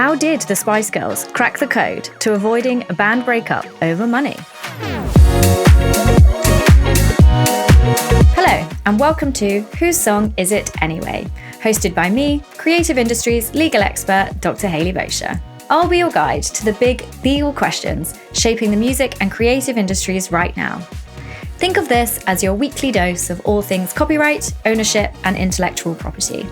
How did the Spice Girls crack the code to avoiding a band breakup over money? Hello, and welcome to Whose Song Is It Anyway? Hosted by me, creative industries legal expert, Dr. HAYLEIGH BOSHER. I'll be your guide to the big legal questions shaping the music and creative industries right now. Think of this as your weekly dose of all things copyright, ownership, and intellectual property.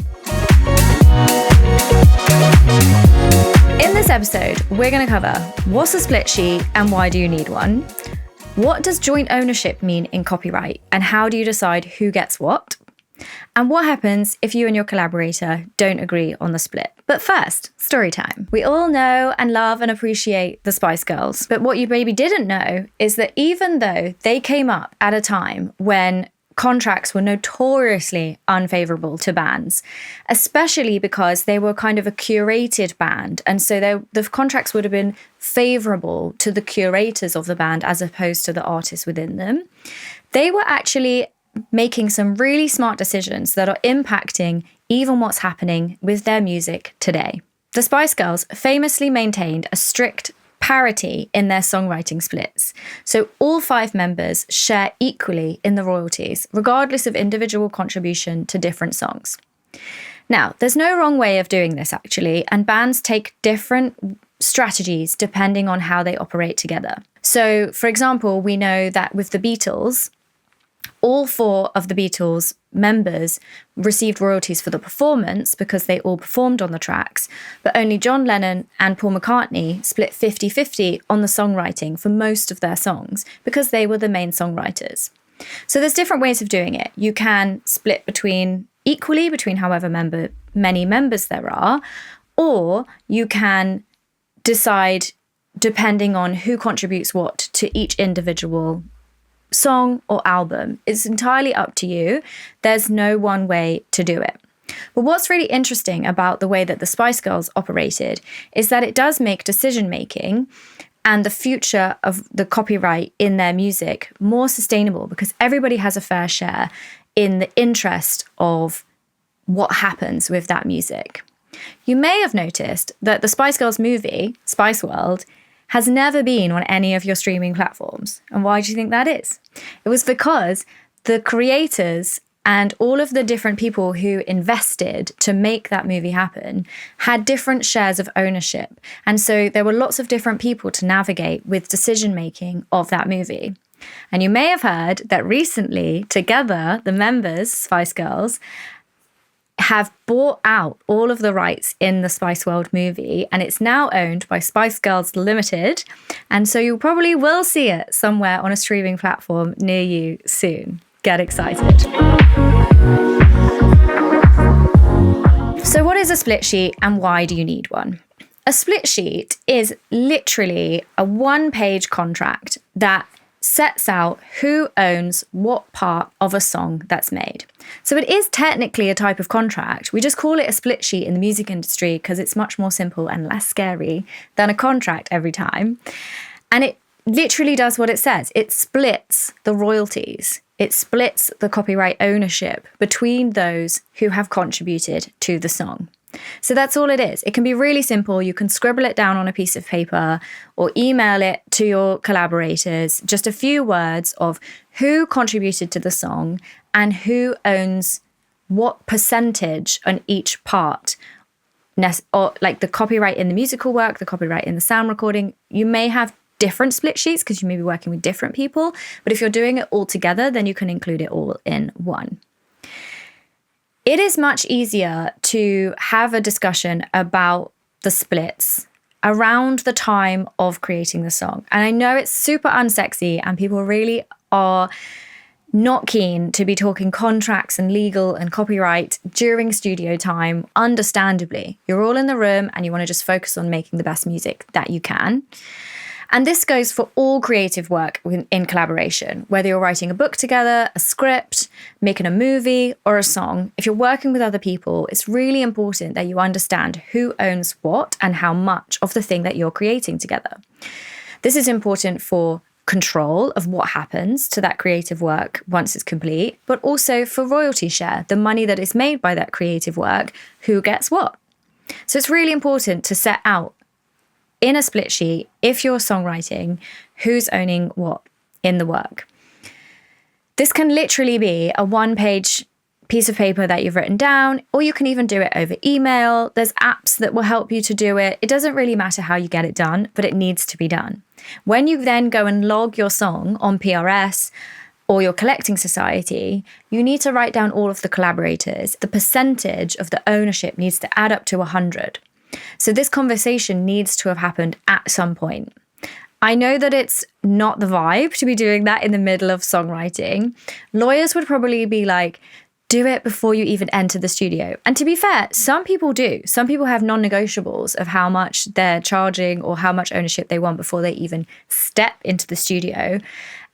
In this episode, we're going to cover what's a split sheet and why do you need one? What does joint ownership mean in copyright and how do you decide who gets what? And what happens if you and your collaborator don't agree on the split? But first, story time. We all know and love and appreciate the Spice Girls, but what you maybe didn't know is that even though they came up at a time when contracts were notoriously unfavorable to bands, especially because they were kind of a curated band. And so the contracts would have been favorable to the curators of the band as opposed to the artists within them. They were actually making some really smart decisions that are impacting even what's happening with their music today. The Spice Girls famously maintained a strict parity in their songwriting splits. So all 5 members share equally in the royalties, regardless of individual contribution to different songs. Now, there's no wrong way of doing this actually, and bands take different strategies depending on how they operate together. So, for example, we know that with the Beatles, all 4 of the Beatles members received royalties for the performance because they all performed on the tracks, but only John Lennon and Paul McCartney split 50-50 on the songwriting for most of their songs because they were the main songwriters. So there's different ways of doing it. You can split equally between however many members there are, or you can decide depending on who contributes what to each individual song or album. It's entirely up to you. There's no one way to do it. But what's really interesting about the way that the Spice Girls operated is that it does make decision making and the future of the copyright in their music more sustainable because everybody has a fair share in the interest of what happens with that music. You may have noticed that the Spice Girls movie, Spice World, has never been on any of your streaming platforms. And why do you think that is? It was because the creators and all of the different people who invested to make that movie happen had different shares of ownership. And so there were lots of different people to navigate with decision-making of that movie. And you may have heard that recently, together, the members, Spice Girls, have bought out all of the rights in the Spice World movie, and it's now owned by Spice Girls Limited. And so you probably will see it somewhere on a streaming platform near you soon. Get excited. So what is a split sheet and why do you need one? A split sheet is literally a 1-page contract that sets out who owns what part of a song that's made. So it is technically a type of contract. We just call it a split sheet in the music industry because it's much more simple and less scary than a contract every time. And it literally does what it says. It splits the royalties. It splits the copyright ownership between those who have contributed to the song. So that's all it is. It can be really simple. You can scribble it down on a piece of paper or email it to your collaborators. Just a few words of who contributed to the song and who owns what percentage on each part, or like the copyright in the musical work, the copyright in the sound recording. You may have different split sheets because you may be working with different people. But if you're doing it all together, then you can include it all in one. It is much easier to have a discussion about the splits around the time of creating the song. And I know it's super unsexy and people really are not keen to be talking contracts and legal and copyright during studio time, understandably. You're all in the room and you want to just focus on making the best music that you can. And this goes for all creative work in collaboration, whether you're writing a book together, a script, making a movie, or a song. If you're working with other people, it's really important that you understand who owns what and how much of the thing that you're creating together. This is important for control of what happens to that creative work once it's complete, but also for royalty share, the money that is made by that creative work, who gets what. So it's really important to set out in a split sheet, if you're songwriting, who's owning what in the work. This can literally be a one-page piece of paper that you've written down, or you can even do it over email. There's apps that will help you to do it. It doesn't really matter how you get it done, but it needs to be done. When you then go and log your song on PRS or your collecting society, you need to write down all of the collaborators. The percentage of the ownership needs to add up to 100. So this conversation needs to have happened at some point. I know that it's not the vibe to be doing that in the middle of songwriting. Lawyers would probably be like, do it before you even enter the studio. And to be fair, some people do. Some people have non-negotiables of how much they're charging or how much ownership they want before they even step into the studio.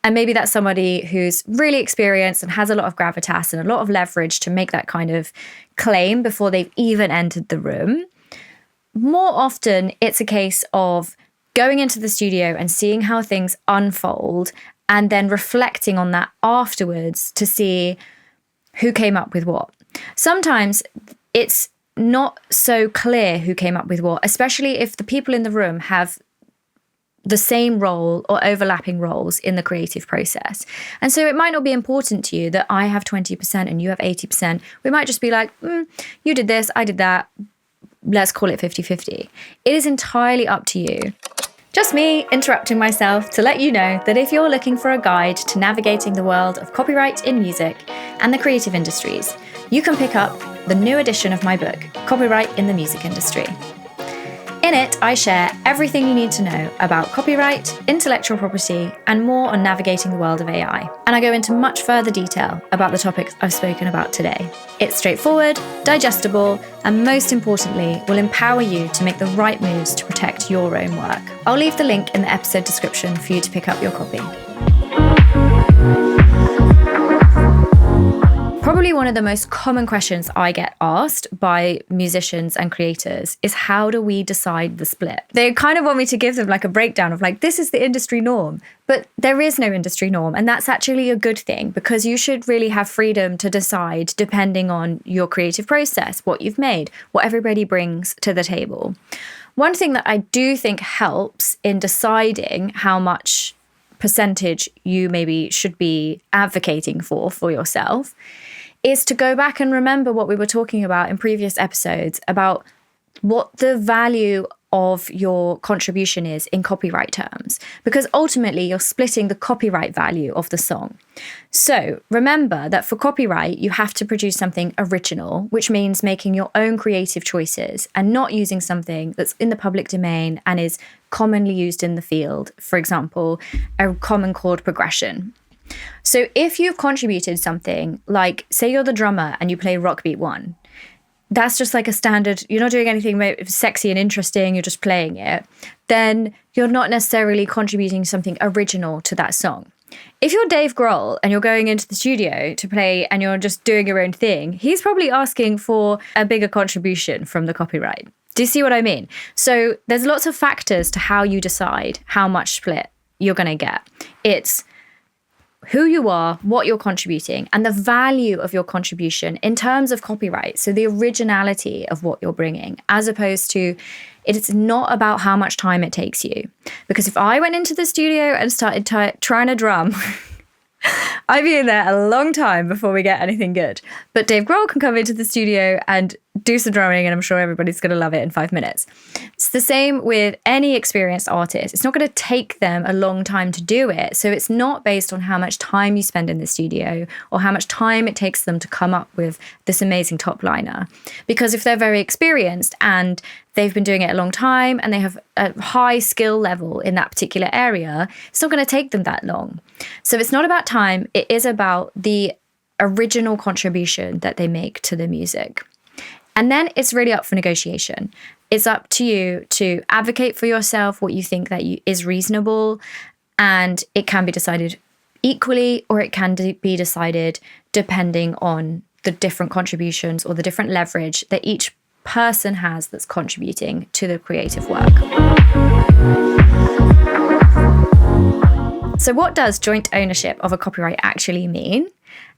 And maybe that's somebody who's really experienced and has a lot of gravitas and a lot of leverage to make that kind of claim before they've even entered the room. More often, it's a case of going into the studio and seeing how things unfold and then reflecting on that afterwards to see who came up with what. Sometimes it's not so clear who came up with what, especially if the people in the room have the same role or overlapping roles in the creative process. And so it might not be important to you that I have 20% and you have 80%. We might just be like, you did this, I did that. Let's call it 50-50. It is entirely up to you. Just me interrupting myself to let you know that if you're looking for a guide to navigating the world of copyright in music and the creative industries, you can pick up the new edition of my book, Copyright in the Music Industry. In it, I share everything you need to know about copyright, intellectual property, and more on navigating the world of AI. And I go into much further detail about the topics I've spoken about today. It's straightforward, digestible, and most importantly, will empower you to make the right moves to protect your own work. I'll leave the link in the episode description for you to pick up your copy. Probably one of the most common questions I get asked by musicians and creators is, how do we decide the split? They kind of want me to give them like a breakdown of like, this is the industry norm, but there is no industry norm. And that's actually a good thing, because you should really have freedom to decide depending on your creative process, what you've made, what everybody brings to the table. One thing that I do think helps in deciding how much percentage you maybe should be advocating for yourself is to go back and remember what we were talking about in previous episodes about what the value of your contribution is in copyright terms, because ultimately you're splitting the copyright value of the song. So remember that for copyright, you have to produce something original, which means making your own creative choices and not using something that's in the public domain and is commonly used in the field. For example, a common chord progression. So if you've contributed something, like say you're the drummer and you play Rock Beat 1, that's just like a standard, you're not doing anything sexy and interesting, you're just playing it, then you're not necessarily contributing something original to that song. If you're Dave Grohl and you're going into the studio to play and you're just doing your own thing, he's probably asking for a bigger contribution from the copyright. Do you see what I mean? So there's lots of factors to how you decide how much split you're going to get. It's who you are, what you're contributing, and the value of your contribution in terms of copyright. So the originality of what you're bringing, as opposed to, it's not about how much time it takes you. Because if I went into the studio and started trying to drum, I'd be in there a long time before we get anything good. But Dave Grohl can come into the studio and do some drumming, and I'm sure everybody's going to love it in 5 minutes. It's the same with any experienced artist. It's not going to take them a long time to do it. So it's not based on how much time you spend in the studio or how much time it takes them to come up with this amazing top liner. Because if they're very experienced and they've been doing it a long time and they have a high skill level in that particular area, it's not going to take them that long. So it's not about time. It is about the original contribution that they make to the music. And then it's really up for negotiation. It's up to you to advocate for yourself what you think that is reasonable, and it can be decided equally or it can be decided depending on the different contributions or the different leverage that each person has that's contributing to the creative work. So what does joint ownership of a copyright actually mean?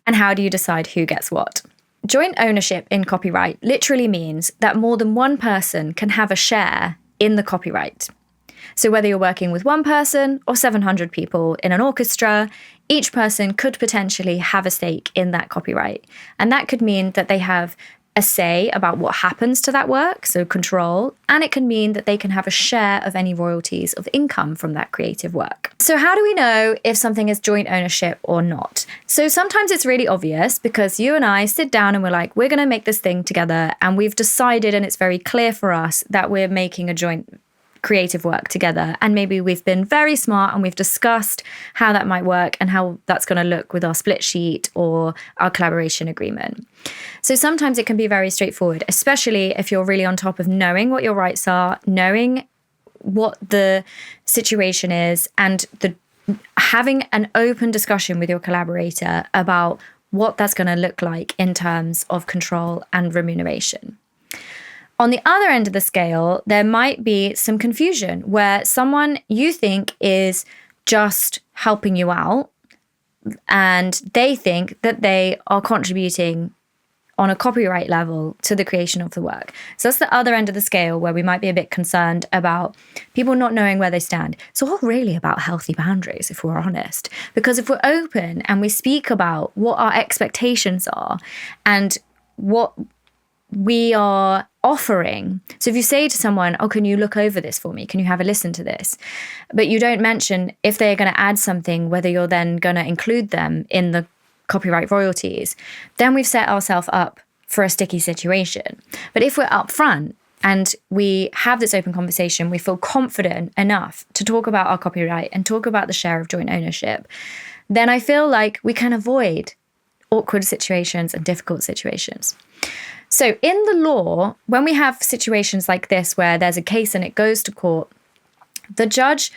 And how do you decide who gets what? joint ownership in copyright literally means that more than one person can have a share in the copyright. So whether you're working with one person or 700 people in an orchestra, each person could potentially have a stake in that copyright. And that could mean that they have a say about what happens to that work, so control, and it can mean that they can have a share of any royalties of income from that creative work. So how do we know if something is joint ownership or not? So sometimes it's really obvious because you and I sit down and we're like, we're going to make this thing together, and we've decided, and it's very clear for us that we're making a joint creative work together, and maybe we've been very smart and we've discussed how that might work and how that's going to look with our split sheet or our collaboration agreement. So sometimes it can be very straightforward, especially if you're really on top of knowing what your rights are, knowing what the situation is, and having an open discussion with your collaborator about what that's going to look like in terms of control and remuneration. On the other end of the scale, there might be some confusion where someone you think is just helping you out and they think that they are contributing on a copyright level to the creation of the work. So that's the other end of the scale where we might be a bit concerned about people not knowing where they stand. It's all really about healthy boundaries, if we're honest. Because if we're open and we speak about what our expectations are and what we are offering. So if you say to someone, oh, can you look over this for me? Can you have a listen to this? But you don't mention if they're going to add something, whether you're then going to include them in the copyright royalties, then we've set ourselves up for a sticky situation. But if we're upfront and we have this open conversation, we feel confident enough to talk about our copyright and talk about the share of joint ownership, then I feel like we can avoid awkward situations and difficult situations. So in the law, when we have situations like this where there's a case and it goes to court, the judge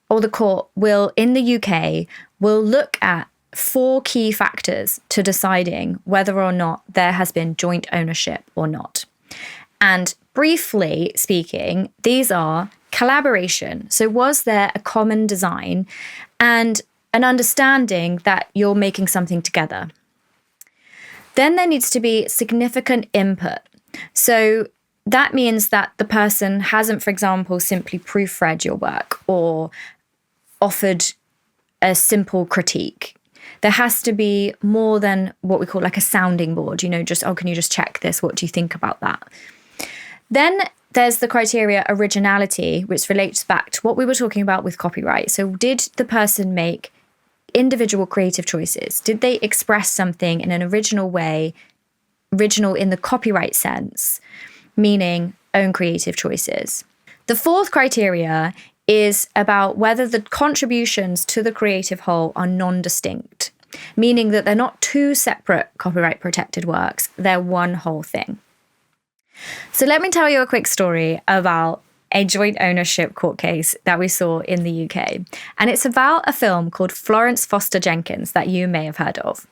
or the court will, in the UK, will look at 4 key factors to deciding whether or not there has been joint ownership or not. And briefly speaking, these are collaboration. So was there a common design and an understanding that you're making something together? Then there needs to be significant input. So that means that the person hasn't, for example, simply proofread your work or offered a simple critique. There has to be more than what we call like a sounding board, just, oh, can you just check this? What do you think about that? Then there's the criteria originality, which relates back to what we were talking about with copyright. So did the person make individual creative choices? Did they express something in an original way, original in the copyright sense, meaning own creative choices? The 4th criteria is about whether the contributions to the creative whole are non-distinct, meaning that they're not 2 separate copyright protected works, they're one whole thing. So let me tell you a quick story about a joint ownership court case that we saw in the UK. And it's about a film called Florence Foster Jenkins that you may have heard of.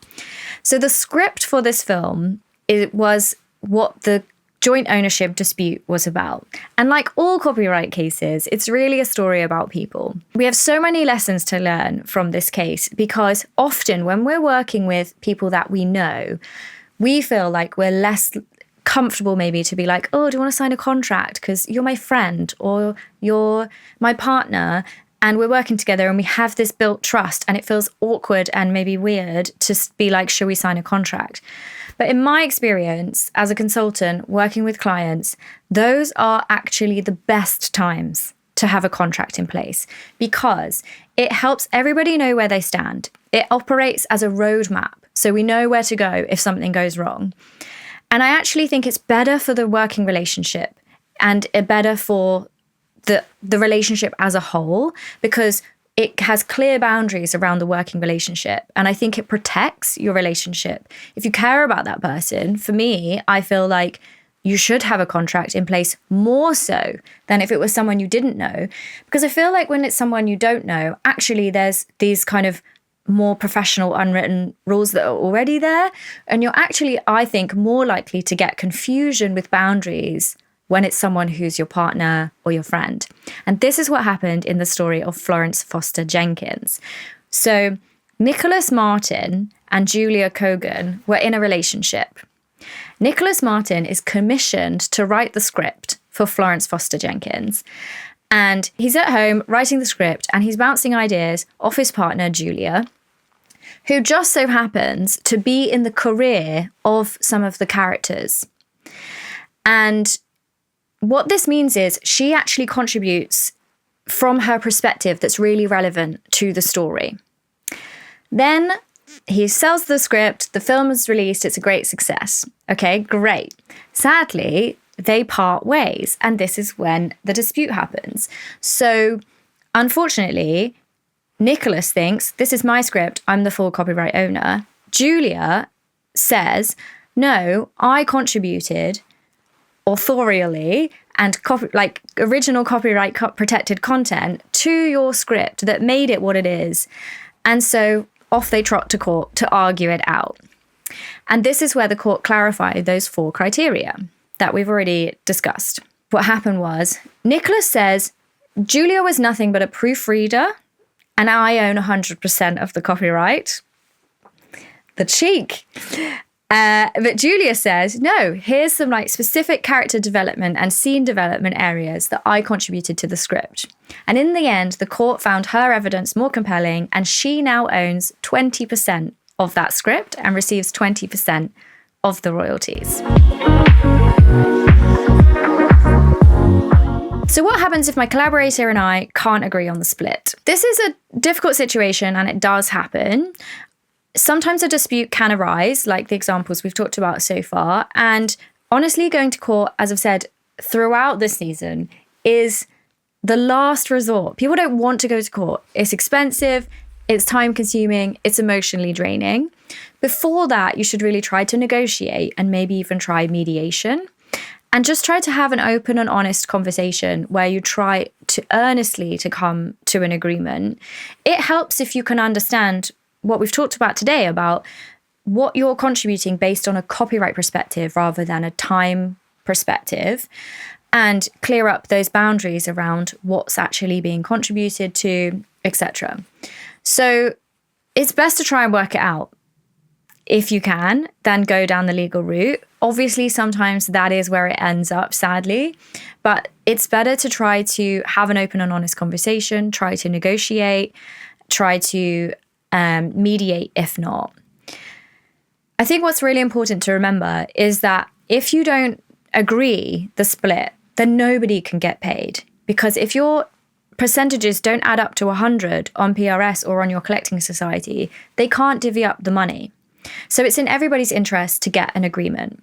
So the script for this film, it was what the joint ownership dispute was about. And like all copyright cases, it's really a story about people. We have so many lessons to learn from this case because often when we're working with people that we know, we feel like we're less comfortable maybe to be like, oh, do you want to sign a contract because you're my friend or you're my partner and we're working together and we have this built trust, and it feels awkward and maybe weird to be like, should we sign a contract? But in my experience as a consultant working with clients, those are actually the best times to have a contract in place because it helps everybody know where they stand. It operates as a roadmap, so we know where to go if something goes wrong. And I actually think it's better for the working relationship and better for the relationship as a whole because it has clear boundaries around the working relationship. And I think it protects your relationship. If you care about that person, for me, I feel like you should have a contract in place more so than if it was someone you didn't know. Because I feel like when it's someone you don't know, actually there's these kind of more professional unwritten rules that are already there. And you're actually, I think, more likely to get confusion with boundaries when it's someone who's your partner or your friend. And this is what happened in the story of Florence Foster Jenkins. So Nicholas Martin and Julia Cogan were in a relationship. Nicholas Martin is commissioned to write the script for Florence Foster Jenkins. And he's at home writing the script and he's bouncing ideas off his partner, Julia, who just so happens to be in the career of some of the characters. And what this means is she actually contributes from her perspective that's really relevant to the story. Then he sells the script, the film is released, it's a great success. Okay, great. Sadly, they part ways, and this is when the dispute happens. So, unfortunately, Nicholas thinks, this is my script, I'm the full copyright owner. Julia says, no, I contributed authorially and original copyright protected content to your script that made it what it is. And so off they trot to court to argue it out. And this is where the court clarified those 4 criteria that we've already discussed. What happened was, Nicholas says, Julia was nothing but a proofreader and I own 100% of the copyright. The cheek. But Julia says, no, here's some specific character development and scene development areas that I contributed to the script. And in the end, the court found her evidence more compelling and she now owns 20% of that script and receives 20% of the royalties. So what happens if my collaborator and I can't agree on the split? This is a difficult situation and it does happen. Sometimes a dispute can arise, like the examples we've talked about so far. And honestly, going to court, as I've said, throughout this season is the last resort. People don't want to go to court. It's expensive, it's time consuming, it's emotionally draining. Before that, you should really try to negotiate and maybe even try mediation. And just try to have an open and honest conversation where you try to earnestly to come to an agreement. It helps if you can understand what we've talked about today about what you're contributing based on a copyright perspective rather than a time perspective, and clear up those boundaries around what's actually being contributed to, etc. So it's best to try and work it out. If you can, then go down the legal route. Obviously, sometimes that is where it ends up, sadly, but it's better to try to have an open and honest conversation, try to negotiate, try to mediate if not. I think what's really important to remember is that if you don't agree the split, then nobody can get paid. Because if your percentages don't add up to 100 on PRS or on your collecting society, they can't divvy up the money. So it's in everybody's interest to get an agreement.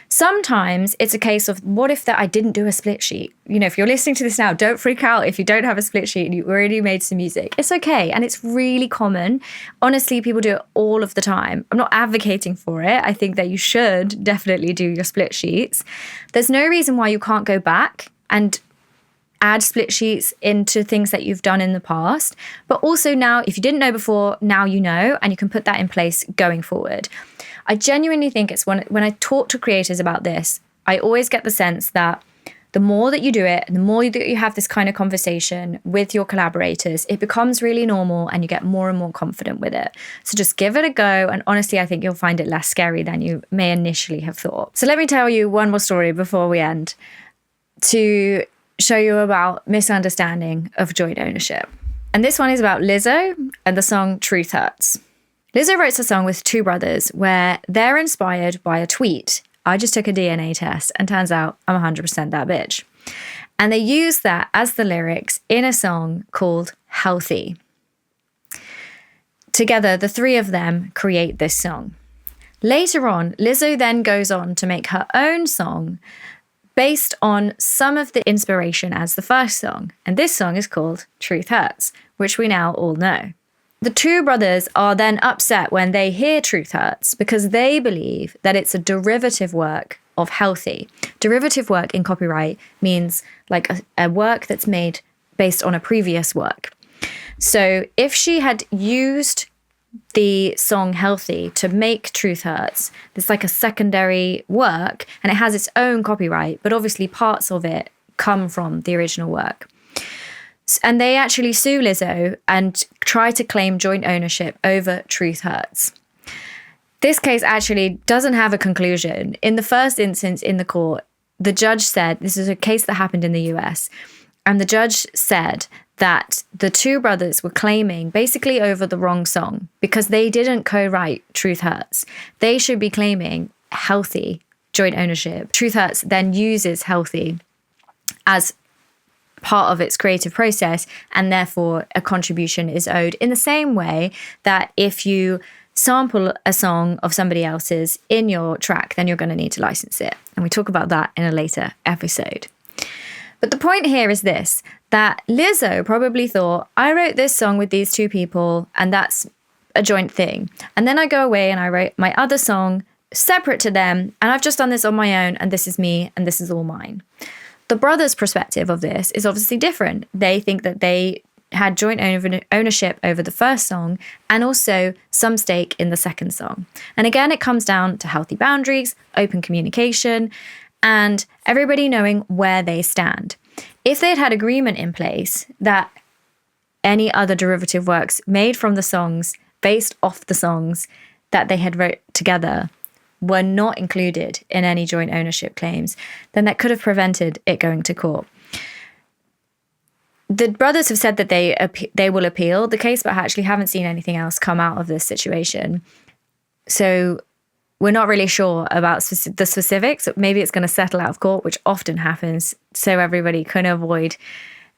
Sometimes it's a case of, what if that I didn't do a split sheet? You know, if you're listening to this now, don't freak out if you don't have a split sheet and you already made some music. It's okay. And it's really common. Honestly, people do it all of the time. I'm not advocating for it. I think that you should definitely do your split sheets. There's no reason why you can't go back and add split sheets into things that you've done in the past. But also now, if you didn't know before, now you know, and you can put that in place going forward. I genuinely think it's when I talk to creators about this, I always get the sense that the more that you do it, and the more that you have this kind of conversation with your collaborators, it becomes really normal and you get more and more confident with it. So just give it a go. And honestly, I think you'll find it less scary than you may initially have thought. So let me tell you one more story before we end to show you about misunderstanding of joint ownership. And this one is about Lizzo and the song Truth Hurts. Lizzo wrote a song with 2 brothers where they're inspired by a tweet. I just took a DNA test and turns out I'm 100% that bitch. And they use that as the lyrics in a song called Healthy. Together, the 3 of them create this song. Later on, Lizzo then goes on to make her own song based on some of the inspiration as the first song. And this song is called Truth Hurts, which we now all know. The 2 brothers are then upset when they hear Truth Hurts because they believe that it's a derivative work of Healthy. Derivative work in copyright means like a work that's made based on a previous work. So if she had used the song Healthy to make Truth Hurts, there's like a secondary work and it has its own copyright, but obviously parts of it come from the original work. And they actually sue Lizzo and try to claim joint ownership over Truth Hurts. This case actually doesn't have a conclusion. In the first instance in the court, the judge said, this is a case that happened in the US, and the judge said that the two brothers were claiming basically over the wrong song because they didn't co-write Truth Hurts. They should be claiming healthy joint ownership. Truth Hurts then uses healthy as part of its creative process, and therefore a contribution is owed in the same way that if you sample a song of somebody else's in your track, then you're going to need to license it. And we talk about that in a later episode. But the point here is this, that Lizzo probably thought, I wrote this song with these two people and that's a joint thing. And then I go away and I wrote my other song separate to them, and I've just done this on my own, and this is me and this is all mine. The brothers' perspective of this is obviously different. They think that they had joint ownership over the first song and also some stake in the second song. And again, it comes down to healthy boundaries, open communication, and everybody knowing where they stand. If they had agreement in place that any other derivative works made from the songs, based off the songs that they had wrote together, were not included in any joint ownership claims, then that could have prevented it going to court. The brothers have said that they will appeal the case, but actually haven't seen anything else come out of this situation. So we're not really sure about the specifics. Maybe it's going to settle out of court, which often happens, so everybody can avoid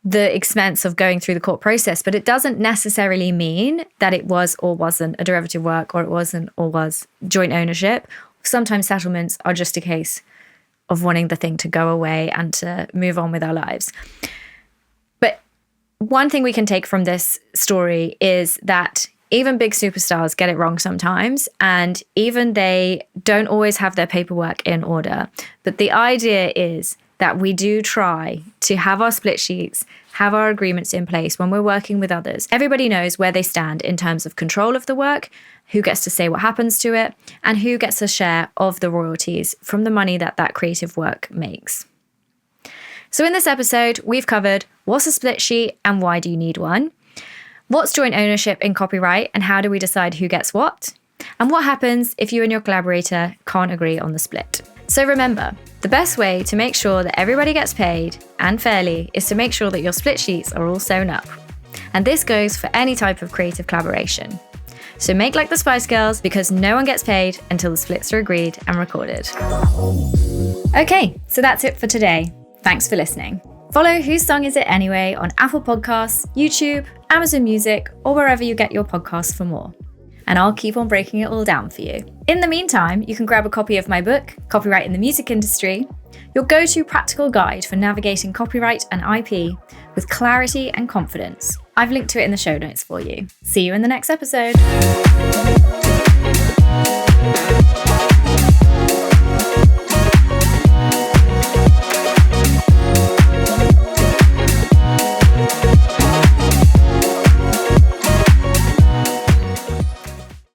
the expense of going through the court process. But it doesn't necessarily mean that it was or wasn't a derivative work, or it wasn't or was joint ownership. Sometimes settlements are just a case of wanting the thing to go away and to move on with our lives. But one thing we can take from this story is that even big superstars get it wrong sometimes, and even they don't always have their paperwork in order. But the idea is that we do try to have our split sheets, have our agreements in place when we're working with others. Everybody knows where they stand in terms of control of the work, who gets to say what happens to it, and who gets a share of the royalties from the money that that creative work makes. So in this episode, we've covered what's a split sheet and why do you need one? What's joint ownership in copyright and how do we decide who gets what? And what happens if you and your collaborator can't agree on the split? So remember, the best way to make sure that everybody gets paid, and fairly, is to make sure that your split sheets are all sewn up. And this goes for any type of creative collaboration. So make like the Spice Girls, because no one gets paid until the splits are agreed and recorded. Okay, so that's it for today. Thanks for listening. Follow Whose Song Is It Anyway on Apple Podcasts, YouTube, Amazon Music, or wherever you get your podcasts for more. And I'll keep on breaking it all down for you. In the meantime, you can grab a copy of my book, Copyright in the Music Industry, your go-to practical guide for navigating copyright and IP with clarity and confidence. I've linked to it in the show notes for you. See you in the next episode.